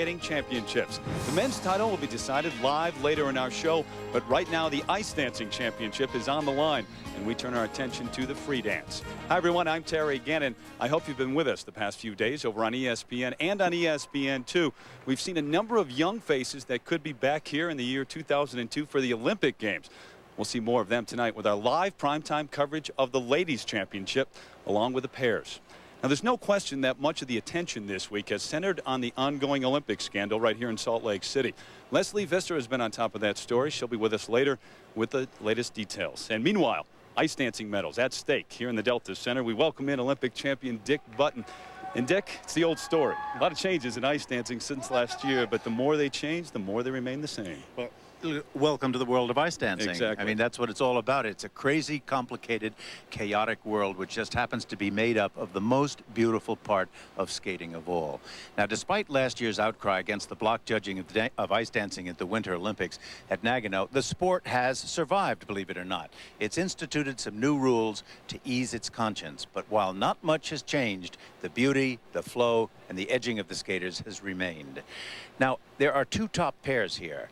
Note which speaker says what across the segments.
Speaker 1: Championships. The men's title will be decided live later in our show, but right now the ice dancing championship is on the line, and we turn our attention to the free dance. Hi everyone, I'm Terry Gannon. I hope you've been with us the past few days over on ESPN and on ESPN2. We've seen a number of young faces that could be back here in the year 2002 for the Olympic Games. We'll see more of them tonight with our live primetime coverage of the ladies championship along with the pairs. Now, there's no question that much of the attention this week has centered on the ongoing Olympic scandal right here in Salt Lake City. Leslie Visser has been on top of that story. She'll be with us later with the latest details. And meanwhile, ice dancing medals at stake here in the Delta Center. We welcome in Olympic champion Dick Button. And Dick, it's the old story. A lot of changes in ice dancing since last year, but the more they change, the more they remain the same.
Speaker 2: Well, welcome to the world of ice dancing.
Speaker 1: Exactly.
Speaker 2: I mean, that's what it's all about. It's a crazy, complicated, chaotic world which just happens to be made up of the most beautiful part of skating of all. Now, despite last year's outcry against the block judging of ice dancing at the Winter Olympics at Nagano, the sport has survived, believe it or not. It's instituted some new rules to ease its conscience. But while not much has changed, the beauty, the flow, and the edging of the skaters has remained. Now, there are two top pairs here.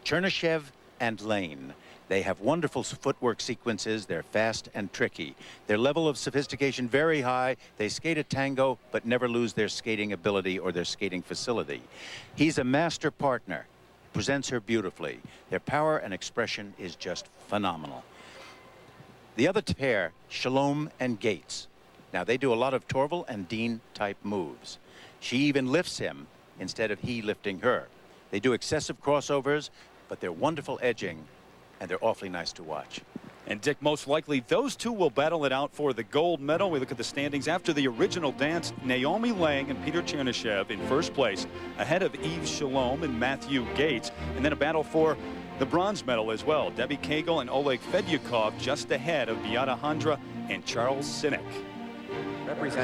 Speaker 2: Chernyshев and Lane. They have wonderful footwork sequences. They're fast and tricky. Their level of sophistication very high. They skate a tango, but never lose their skating ability or their skating facility. He's a master partner, presents her beautifully. Their power and expression is just phenomenal. The other pair, Shalom and Gates. Now, they do a lot of Torvill and Dean type moves. She even lifts him instead of he lifting her. They do excessive crossovers, but they're wonderful edging, and they're awfully nice to watch.
Speaker 1: And Dick, most likely those two will battle it out for the gold medal. We look at the standings after the original dance. Naomi Lang and Peter Chernyshев in first place, ahead of Yves Shalom and Matthew Gates. And then a battle for the bronze medal as well. Debbie Cagle and Oleg Fedyukov just ahead of Beata Handra and Charles Sinek.